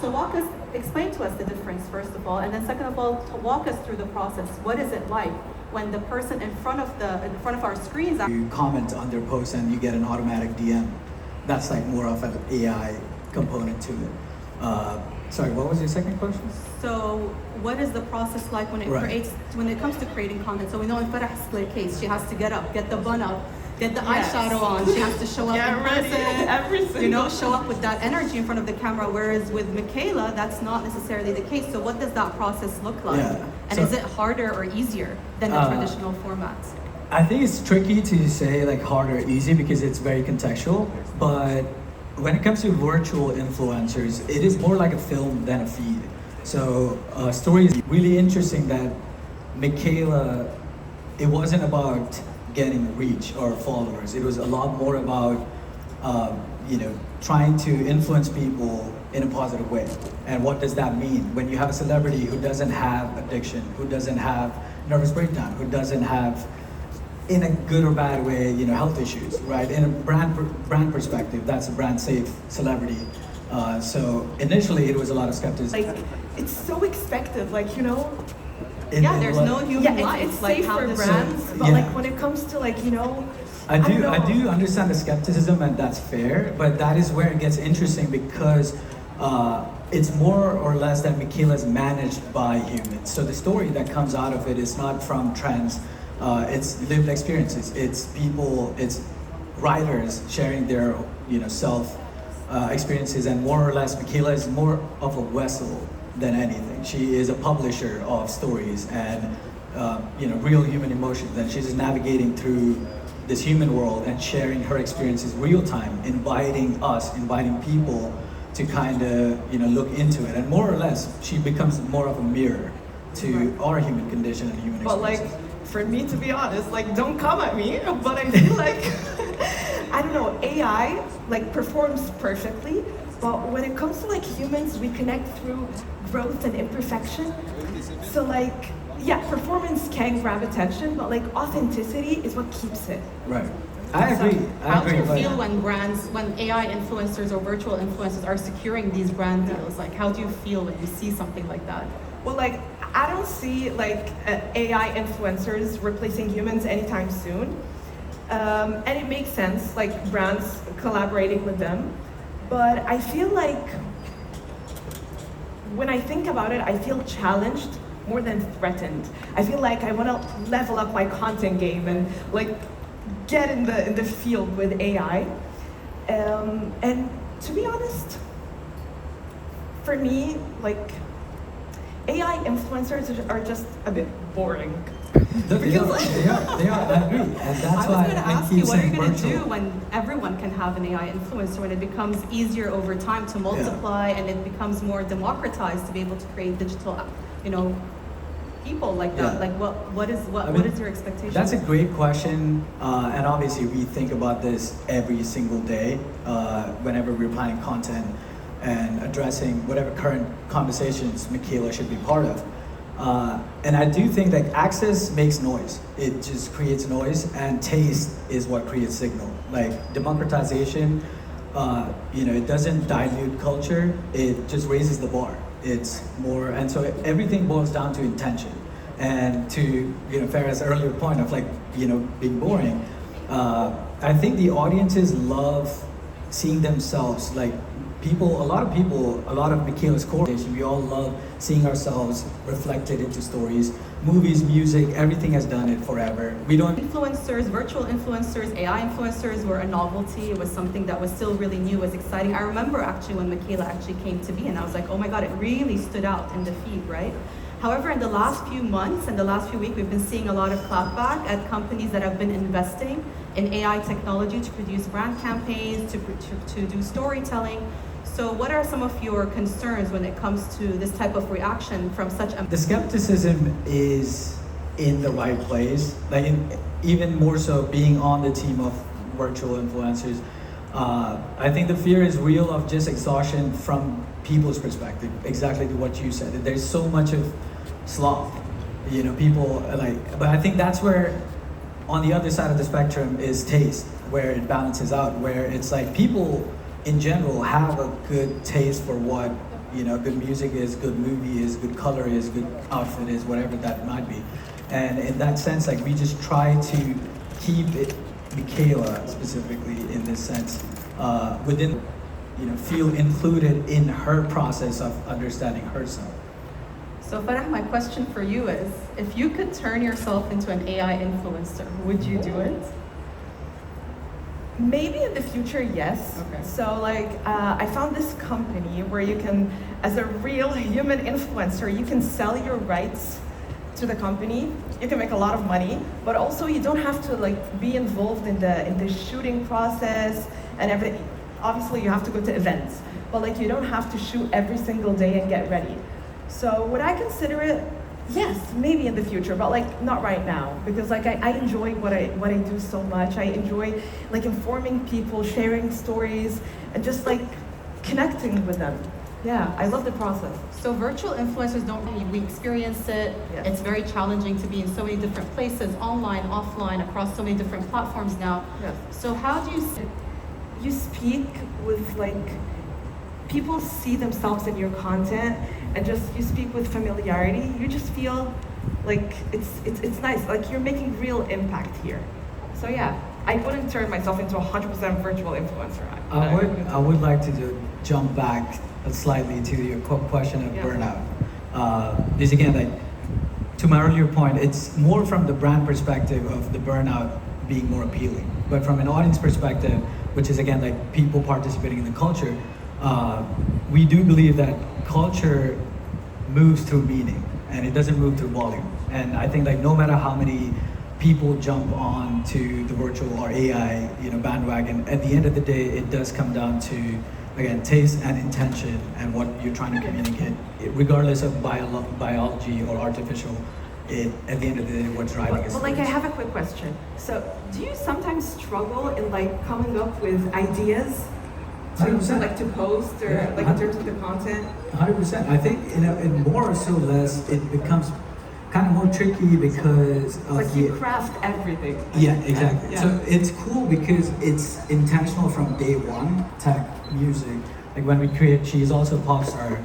So explain to us the difference, first of all, and then second of all, to walk us through the process. What is it like when the person in front of our screens? You comment on their post and you get an automatic DM. That's like more of an AI component to it. Sorry, what was your second question? So what is the process like when it comes to creating content? So we know in Farah's case, she has to get up, get the bun up, get the eyeshadow on. She has to show up in person, show up with that energy in front of the camera. Whereas with Miquela, that's not necessarily the case. So what does that process look like? Yeah. And is it harder or easier than the traditional formats? I think it's tricky to say like hard or easy because it's very contextual. But when it comes to virtual influencers, it is more like a film than a feed. So story is really interesting that Miquela, it wasn't about getting reach or followers. It was a lot more about trying to influence people in a positive way. And what does that mean? When you have a celebrity who doesn't have addiction, who doesn't have nervous breakdown, who doesn't have, in a good or bad way, health issues, right? In a brand perspective, that's a brand safe celebrity. So initially it was a lot of skepticism. Like, it's so expected, there's no human life. It's safe for brands, but when it comes to I do understand the skepticism, and that's fair, but that is where it gets interesting because it's more or less that Miquela is managed by humans. So the story that comes out of it is not from trends, it's lived experiences. It's people, it's writers sharing their self experiences, and more or less Miquela is more of a vessel than anything. She is a publisher of stories and real human emotions, and she's just navigating through this human world and sharing her experiences real time, inviting people to kind of look into it, and more or less she becomes more of a mirror to our human condition and human experiences. But for me, to be honest, don't come at me, but I feel like I don't know, AI performs perfectly, but when it comes to humans, we connect through growth and imperfection. So performance can grab attention, but authenticity is what keeps it. Right. I agree. How do you feel when AI influencers or virtual influencers are securing these brand deals? How do you feel when you see something like that? Well, I don't see AI influencers replacing humans anytime soon. And it makes sense, brands collaborating with them. But I feel when I think about it, I feel challenged more than threatened. I feel like I want to level up my content game and get in the field with AI. And to be honest, for me, AI influencers are just a bit boring. They are, I agree. And that's why I keep what are you saying going to virtual. do when everyone can have an AI influencer, when it becomes easier over time to multiply and it becomes more democratized to be able to create digital, people like that? What is your expectation? That's a great question, and obviously we think about this every single day whenever we're planning content and addressing whatever current conversations Miquela should be part of. And I do think that access makes noise. It just creates noise, and taste is what creates signal. Democratization, it doesn't dilute culture, it just raises the bar. It's more, and so everything boils down to intention. And to Farah's earlier point of being boring, I think the audiences love seeing themselves a lot of Miquela's core, we all love seeing ourselves reflected into stories, movies, music, everything has done it forever. Influencers, virtual influencers, AI influencers were a novelty. It was something that was still really new, was exciting. I remember actually when Miquela actually came to be, and I was like, oh my God, it really stood out in the feed, right? However, in the last few months and the last few weeks, we've been seeing a lot of clapback at companies that have been investing in AI technology to produce brand campaigns, to do storytelling. So what are some of your concerns when it comes to this type of reaction from such a... The skepticism is in the right place, even more so being on the team of virtual influencers. I think the fear is real of just exhaustion from people's perspective, exactly to what you said. There's so much of sloth, people but I think that's where, on the other side of the spectrum is taste, where it balances out, where it's people in general have a good taste for what good music is, good movie is, good color is, good outfit is, whatever that might be. And in that sense, like we just try to keep it, Miquela specifically in this sense, within, feel included in her process of understanding herself. So Farah, my question for you is, if you could turn yourself into an AI influencer, would you do it? Maybe in the future, yes. Okay. So I found this company where you can, as a real human influencer, you can sell your rights to the company. You can make a lot of money, but also you don't have to be involved in the shooting process and everything. Obviously, you have to go to events, but you don't have to shoot every single day and get ready. So would I consider it? Yes, maybe in the future, but not right now, because I enjoy what I do so much. I enjoy informing people, sharing stories, and just connecting with them. Yeah, I love the process. So virtual influencers don't really, we experience it. Yeah. It's very challenging to be in so many different places, online, offline, across so many different platforms now. Yes. So how do you You speak with people see themselves in your content, and just you speak with familiarity. You just feel it's nice. You're making real impact here. So yeah, I wouldn't turn myself into 100% virtual influencer. I would like to jump back slightly to your question of burnout. This again, to my earlier point, it's more from the brand perspective of the burnout being more appealing, but from an audience perspective, which is again people participating in the culture, we do believe that culture moves through meaning and it doesn't move through volume. And I think no matter how many people jump on to the virtual or AI bandwagon, at the end of the day it does come down to again taste and intention and what you're trying to communicate, regardless of biology or artificial. At the end of the day, what's driving is. Well, I have a quick question. So, do you sometimes struggle in coming up with ideas to 100%. to post or Yeah, in terms of the content? 100%. I think in more or so less, it becomes kind of more tricky because of You craft everything. Yeah, exactly. Yeah. So it's cool because it's intentional from day one. Tech, music. When we create, she's also a pop star,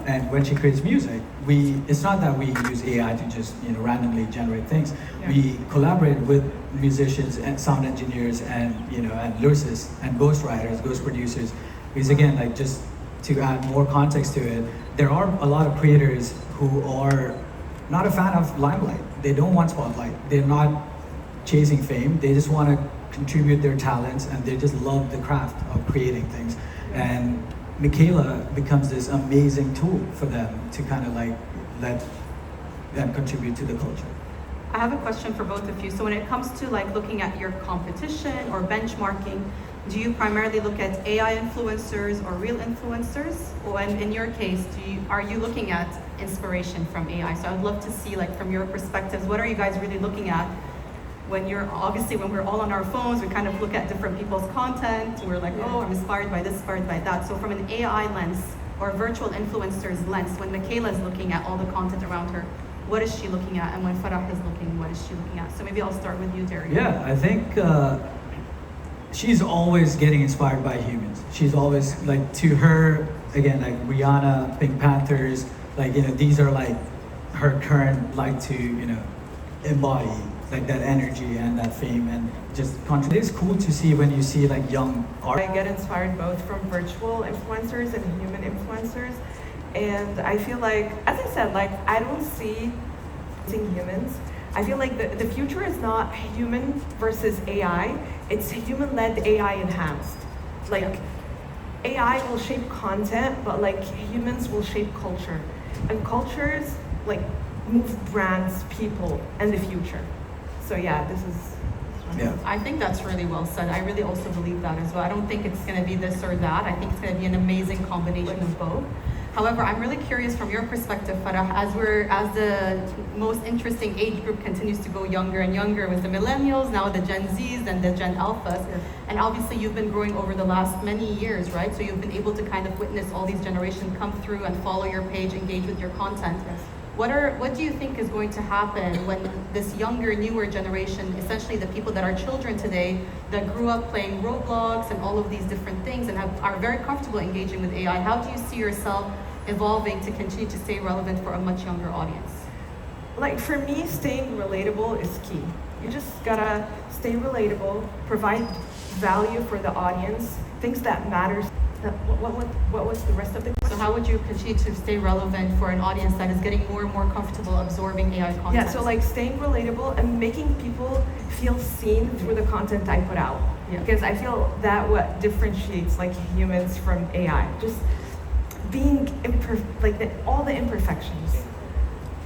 and when she creates music, it's not that we use AI to just randomly generate things. Yeah. We collaborate with musicians and sound engineers and and lyricists and ghostwriters, ghost producers. Because again, just to add more context to it, there are a lot of creators who are not a fan of limelight. They don't want spotlight. They're not chasing fame. They just want to contribute their talents, and they just love the craft of creating things. And Miquela becomes this amazing tool for them to kind of let them contribute to the culture. I have a question for both of you. So when it comes to looking at your competition or benchmarking, do you primarily look at AI influencers or real influencers? Or in your case, are you looking at inspiration from AI? So I'd love to see from your perspectives, what are you guys really looking at? When we're all on our phones, we kind of look at different people's content. We're oh, I'm inspired by this, inspired by that. So from an AI lens or virtual influencer's lens, when Miquela is looking at all the content around her, what is she looking at? And when Farah is looking, what is she looking at? So maybe I'll start with you, Derek. Yeah, I think she's always getting inspired by humans. She's always to her, again, Rihanna, Pink Panthers, these are her current to embody that energy and that fame and just it's cool to see when you see young art. I get inspired both from virtual influencers and human influencers, and I feel as I said, I don't see humans. I feel the future is not human versus AI. It's human-led, AI enhanced. AI will shape content, but humans will shape culture, and cultures move brands, people, and the future. So yeah, this is. Yeah. I think that's really well said. I really also believe that as well. I don't think it's going to be this or that. I think it's going to be an amazing combination of both. However, I'm really curious from your perspective, Farah, as the most interesting age group continues to go younger and younger with the millennials, now the Gen Zs and the Gen Alphas, and obviously you've been growing over the last many years, right? So you've been able to kind of witness all these generations come through and follow your page, engage with your content. Yes. What do you think is going to happen when this younger, newer generation, essentially the people that are children today, that grew up playing Roblox and all of these different things and are very comfortable engaging with AI, how do you see yourself evolving to continue to stay relevant for a much younger audience? Like for me, staying relatable is key. You just gotta stay relatable, provide value for the audience, things that matters. What was the rest of the question? So how would you continue to stay relevant for an audience that is getting more and more comfortable absorbing AI content? Yeah, so like staying relatable and making people feel seen through the content I put out. Yeah. Because I feel that what differentiates like humans from AI. Just being all the imperfections.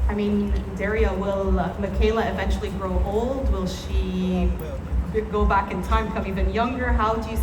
I mean, Daria, will Miquela eventually grow old? Will she go back in time, become even younger? How do you see